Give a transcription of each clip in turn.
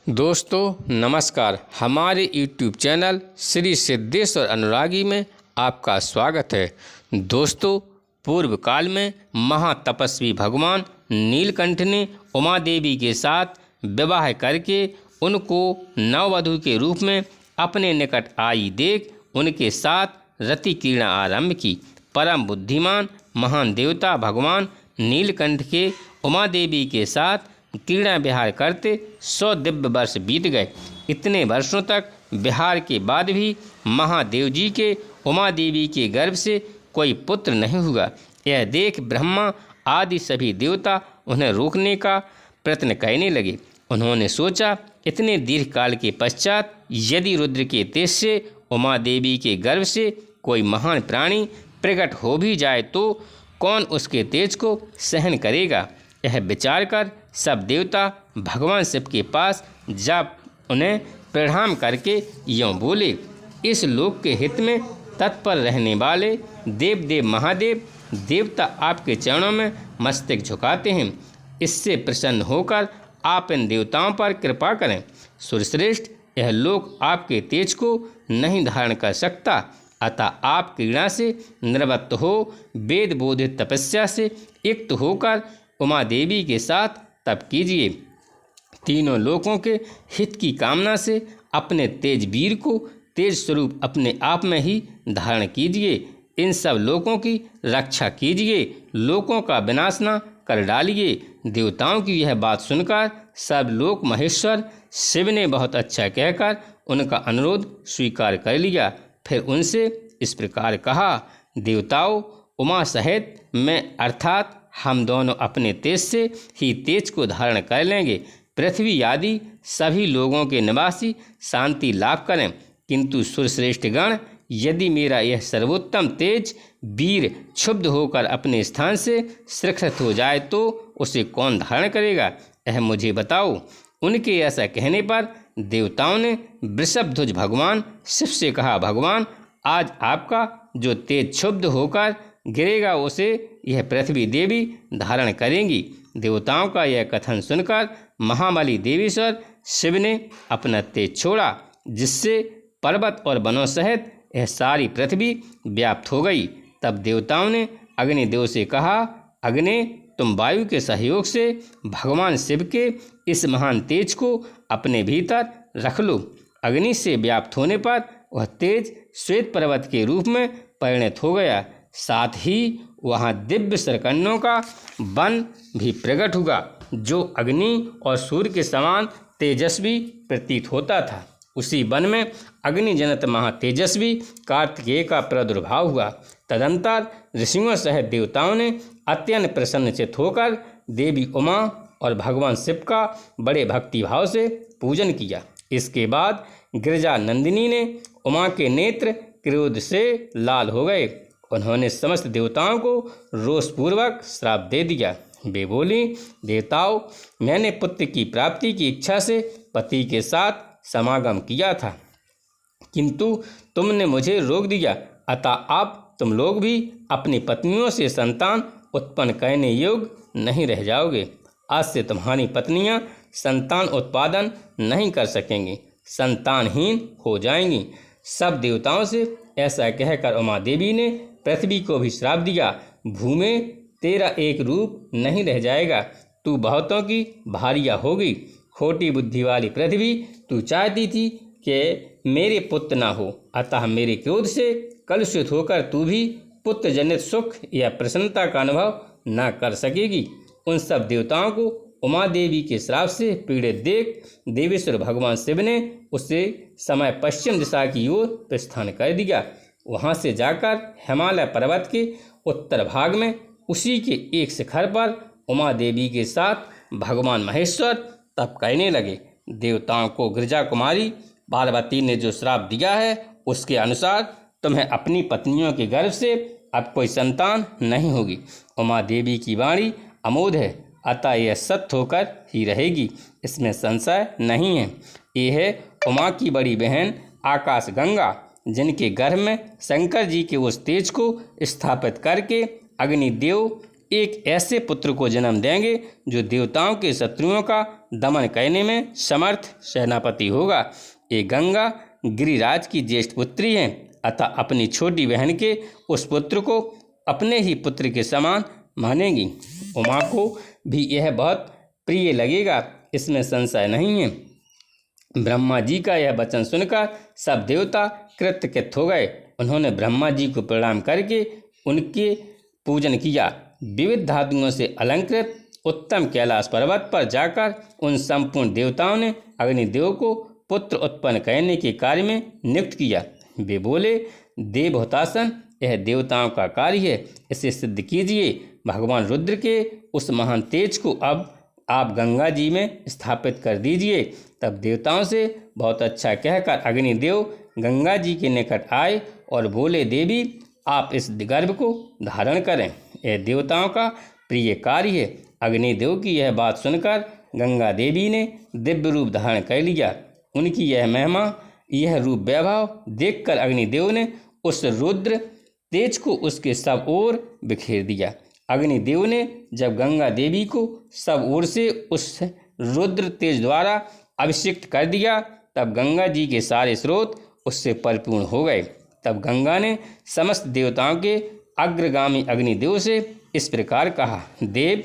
दोस्तों नमस्कार। हमारे YouTube चैनल श्री सिद्धेश्वर अनुरागी में आपका स्वागत है। दोस्तों, पूर्व काल में महातपस्वी भगवान नीलकंठ ने उमा देवी के साथ विवाह करके उनको नववधू के रूप में अपने निकट आई देख उनके साथ रति क्रीड़ा आरंभ की। परम बुद्धिमान महान देवता भगवान नीलकंठ के उमा देवी के साथ क्रीड़ा विहार करते 100 दिव्य वर्ष बीत गए। इतने वर्षों तक विहार के बाद भी महादेव जी के उमा देवी के गर्भ से कोई पुत्र नहीं हुआ। यह देख ब्रह्मा आदि सभी देवता उन्हें रोकने का प्रयत्न करने लगे। उन्होंने सोचा, इतने दीर्घ काल के पश्चात यदि रुद्र के तेज से उमा देवी के गर्भ से कोई महान प्राणी प्रकट हो भी जाए तो कौन उसके तेज को सहन करेगा। यह विचार कर सब देवता भगवान शिव के पास जा उन्हें प्रणाम करके यूँ बोले, इस लोक के हित में तत्पर रहने वाले देव महादेव देवता आपके चरणों में मस्तक झुकाते हैं। इससे प्रसन्न होकर आप इन देवताओं पर कृपा करें। सुरश्रेष्ठ, यह लोक आपके तेज को नहीं धारण कर सकता, अतः आप क्रीड़ा से निवृत्त हो वेद बोधित तपस्या से युक्त होकर उमा देवी के साथ तप कीजिए। तीनों लोकों के हित की कामना से अपने तेज वीर को तेज स्वरूप अपने आप में ही धारण कीजिए। इन सब लोकों की रक्षा कीजिए, लोकों का विनाश न कर डालिए। देवताओं की यह बात सुनकर सब लोक महेश्वर शिव ने बहुत अच्छा कहकर उनका अनुरोध स्वीकार कर लिया। फिर उनसे इस प्रकार कहा, देवताओं, उमा सहित मैं अर्थात हम दोनों अपने तेज से ही तेज को धारण कर लेंगे। पृथ्वी आदि सभी लोगों के निवासी शांति लाभ करें, किंतु सुरश्रेष्ठ गण, यदि मेरा यह सर्वोत्तम तेज वीर क्षुब्ध होकर अपने स्थान से सुरक्षित हो जाए तो उसे कौन धारण करेगा, यह मुझे बताओ। उनके ऐसा कहने पर देवताओं ने वृषभध्वज भगवान शिव से कहा, भगवान, आज आपका जो तेज क्षुब्ध होकर गिरेगा उसे यह पृथ्वी देवी धारण करेंगी। देवताओं का यह कथन सुनकर महाबली देवेश्वर शिव ने अपना तेज छोड़ा, जिससे पर्वत और वनों सहित यह सारी पृथ्वी व्याप्त हो गई। तब देवताओं ने अग्निदेव से कहा, अग्नि, तुम वायु के सहयोग से भगवान शिव के इस महान तेज को अपने भीतर रख लो। अग्नि से व्याप्त होने पर वह तेज श्वेत पर्वत के रूप में परिणत हो गया। साथ ही वहाँ दिव्य सरकन्नों का वन भी प्रकट हुआ, जो अग्नि और सूर्य के समान तेजस्वी प्रतीत होता था। उसी वन में अग्नि जनत महातेजस्वी कार्तिकेय का प्रादुर्भाव हुआ। तदंतर ऋषियों सहित देवताओं ने अत्यंत प्रसन्नचित्त होकर देवी उमा और भगवान शिव का बड़े भक्तिभाव से पूजन किया। इसके बाद गिरिजा नंदिनी ने उमा के नेत्र क्रोध से लाल हो गए। उन्होंने समस्त देवताओं को रोषपूर्वक श्राप दे दिया। वे बोली, देवताओं, मैंने पुत्र की प्राप्ति की इच्छा से पति के साथ समागम किया था, किंतु तुमने मुझे रोक दिया, अतः अब तुम लोग भी अपनी पत्नियों से संतान उत्पन्न करने योग्य नहीं रह जाओगे। आज से तुम्हारी पत्नियां संतान उत्पादन नहीं कर सकेंगी, संतानहीन हो जाएंगी। सब देवताओं से ऐसा कहकर उमा देवी ने पृथ्वी को भी श्राप दिया, भूमि तेरा एक रूप नहीं रह जाएगा, तू बहुतों की भारिया होगी। खोटी बुद्धि वाली पृथ्वी, तू चाहती थी कि मेरे पुत्र ना हो, अतः मेरे क्रोध से कलुषित होकर तू भी पुत्र जनित सुख या प्रसन्नता का अनुभव न कर सकेगी। उन सब देवताओं को उमा देवी के श्राप से पीड़ित देख देवेश्वर भगवान शिव ने उसे समय पश्चिम दिशा की ओर प्रस्थान कर दिया। वहाँ से जाकर हिमालय पर्वत के उत्तर भाग में उसी के एक शिखर पर उमा देवी के साथ भगवान महेश्वर तप करने लगे। देवताओं को गिरिजा कुमारी पार्वती ने जो श्राप दिया है, उसके अनुसार तुम्हें अपनी पत्नियों के गर्भ से अब कोई संतान नहीं होगी। उमा देवी की वाणी अमोघ है, अतः यह सत्य होकर ही रहेगी, इसमें संशय नहीं है। ये है उमा की बड़ी बहन आकाश गंगा, जिनके गर्भ में शंकर जी के उस तेज को स्थापित करके अग्निदेव एक ऐसे पुत्र को जन्म देंगे जो देवताओं के शत्रुओं का दमन करने में समर्थ सेनापति होगा। ये गंगा गिरिराज की ज्येष्ठ पुत्री है, अतः अपनी छोटी बहन के उस पुत्र को अपने ही पुत्र के समान मानेगी। उमा को भी यह बहुत प्रिय लगेगा, इसमें संशय नहीं है। ब्रह्मा जी का यह वचन सुनकर सब देवता कृतकृत हो गए। उन्होंने ब्रह्मा जी को प्रणाम करके उनके पूजन किया। विविध धातुओं से अलंकृत उत्तम कैलाश पर्वत पर जाकर उन संपूर्ण देवताओं ने अग्निदेव को पुत्र उत्पन्न करने के कार्य में नियुक्त किया। वे बोले, देवहुतासन, यह देवताओं का कार्य है, इसे सिद्ध कीजिए। भगवान रुद्र के उस महान तेज को अब आप गंगा जी में स्थापित कर दीजिए। तब देवताओं से बहुत अच्छा कहकर अग्निदेव गंगा जी के निकट आए और बोले, देवी, आप इस गर्भ को धारण करें, यह देवताओं का प्रिय कार्य है। अग्निदेव की यह बात सुनकर गंगा देवी ने दिव्य रूप धारण कर लिया। उनकी यह महिमा, यह रूप वैभव देखकर अग्निदेव ने उस रुद्र तेज को उसके सब ओर बिखेर दिया। अग्निदेव ने जब गंगा देवी को सब ओर से उस रुद्र तेज द्वारा अभिषिक्त कर दिया, तब गंगा जी के सारे स्रोत उससे परिपूर्ण हो गए। तब गंगा ने समस्त देवताओं के अग्रगामी अग्निदेव से इस प्रकार कहा, देव,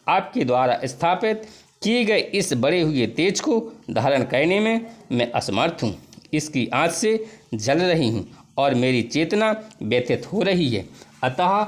आपके द्वारा स्थापित किए गए इस बड़े हुए तेज को धारण करने में मैं असमर्थ हूँ। इसकी आँच से जल रही हूँ और मेरी चेतना व्यथित हो रही है। अतः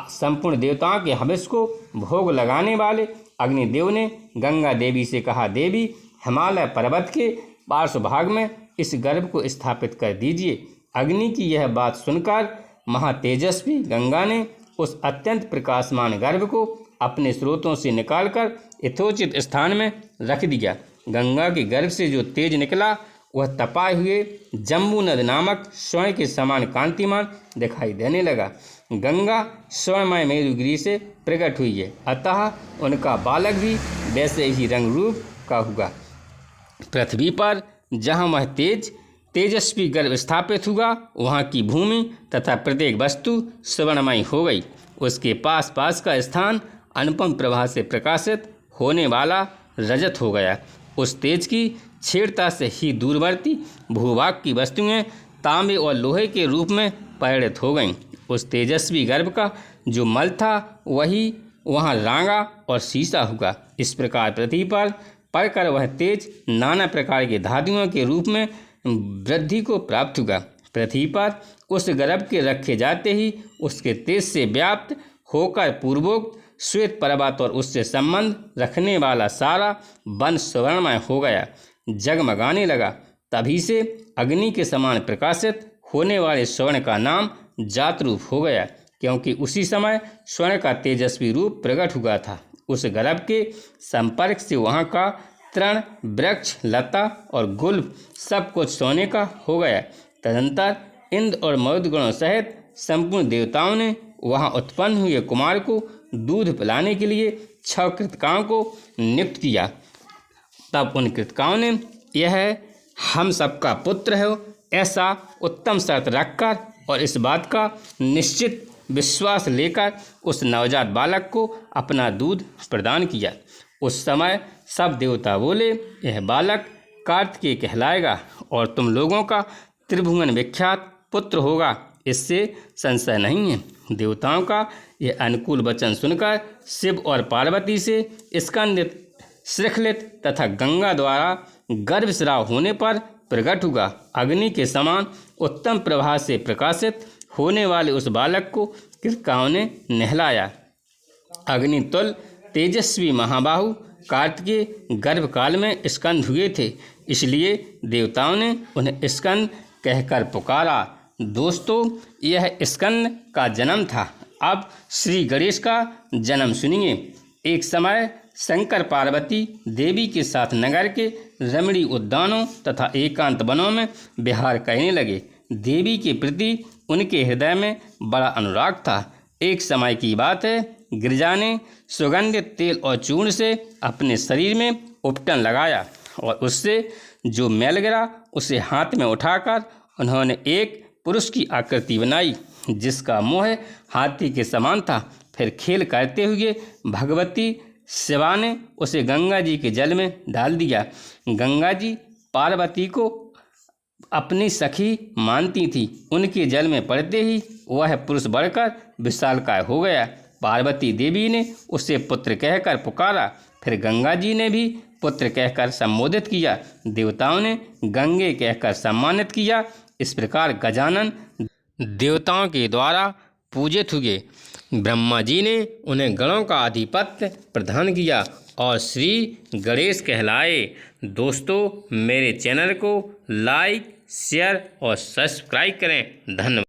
संपूर्ण देवताओं के हविष को भोग लगाने वाले अग्निदेव ने गंगा देवी से कहा, देवी, हिमालय पर्वत के पार्श्व भाग में इस गर्भ को स्थापित कर दीजिए। अग्नि की यह बात सुनकर महातेजस्वी गंगा ने उस अत्यंत प्रकाशमान गर्भ को अपने स्रोतों से निकालकर यथोचित स्थान में रख दिया। गंगा के गर्भ से जो तेज निकला वह तपाए हुए जम्बू नद नामक स्वर्ण के समान कांतिमान दिखाई देने लगा। गंगा स्वर्णमय मेरुगिरी से प्रकट हुई है, अतः उनका बालक भी वैसे ही रंग रूप का हुआ। पृथ्वी पर जहाँ वह तेजस्वी गर्भ स्थापित हुआ, वहाँ की भूमि तथा प्रत्येक वस्तु स्वर्णमयी हो गई। उसके पास पास का स्थान अनुपम प्रभा से प्रकाशित होने वाला रजत हो गया। उस तेज की छेड़ता से ही दूरवर्ती भूभाग की वस्तुएं तांबे और लोहे के रूप में परिणत हो गईं। उस तेजस्वी गर्भ का जो मल था वही वहाँ रांगा और शीशा हुआ। इस प्रकार पृथ्वी पर पड़कर वह तेज नाना प्रकार के धातुओं के रूप में वृद्धि को प्राप्त हुआ। पृथ्वी पर उस गर्भ के रखे जाते ही उसके तेज से व्याप्त होकर पूर्वोक्त श्वेत पर्वत और उससे संबंध रखने वाला सारा वन स्वर्णमय हो गया, जगमगाने लगा। तभी से अग्नि के समान प्रकाशित होने वाले स्वर्ण का नाम जातरूप हो गया, क्योंकि उसी समय स्वर्ण का तेजस्वी रूप प्रकट हुआ था। उस गर्भ के संपर्क से वहाँ का तृण, वृक्ष, लता और गुल्ब सब कुछ सोने का हो गया। तदंतर इंद्र और मरुदगणों सहित संपूर्ण देवताओं ने वहाँ उत्पन्न हुए कुमार को दूध पिलाने के लिए 6 कृतकाओं को नियुक्त किया। तब उन कृतकाओं ने यह हम सबका पुत्र है ऐसा उत्तम शर्त रखकर और इस बात का निश्चित विश्वास लेकर उस नवजात बालक को अपना दूध प्रदान किया। उस समय सब देवता बोले, यह बालक कार्तिकेय कहलाएगा और तुम लोगों का त्रिभुवन विख्यात पुत्र होगा, इससे संशय नहीं है। देवताओं का यह अनुकूल वचन सुनकर शिव और पार्वती से स्कंदित, श्रृखलित तथा गंगा द्वारा गर्भस्राव होने पर प्रकट हुआ। अग्नि के समान उत्तम प्रभा से प्रकाशित होने वाले उस बालक को कृतकाओं ने नहलाया। अग्नितुल तेजस्वी महाबाहु कार्तिकेय गर्भकाल में स्कंद हुए थे, इसलिए देवताओं ने उन्हें स्कंद कहकर पुकारा। दोस्तों, यह स्कंद का जन्म था। अब श्री गणेश का जन्म सुनिए। एक समय शंकर पार्वती देवी के साथ नगर के रमणीय उद्यानों तथा एकांत वनों में विहार करने लगे। देवी के प्रति उनके हृदय में बड़ा अनुराग था। एक समय की बात है, गिरिजा ने सुगंधित तेल और चूर्ण से अपने शरीर में उपटन लगाया और उससे जो मैल गिरा उसे हाथ में उठाकर उन्होंने एक पुरुष की आकृति बनाई, जिसका मुँह हाथी के समान था। फिर खेल करते हुए भगवती शिवा ने उसे गंगा जी के जल में डाल दिया। गंगा जी पार्वती को अपनी सखी मानती थी। उनके जल में पड़ते ही वह पुरुष बढ़कर विशालकाय हो गया। पार्वती देवी ने उसे पुत्र कहकर पुकारा। फिर गंगा जी ने भी पुत्र कहकर संबोधित किया। देवताओं ने गंगे कहकर सम्मानित किया। इस प्रकार गजानन देवताओं के द्वारा पूजित हुए। ब्रह्मा जी ने उन्हें गणों का आधिपत्य प्रदान किया और श्री गणेश कहलाए। दोस्तों, मेरे चैनल को लाइक, शेयर और सब्सक्राइब करें। धन्यवाद।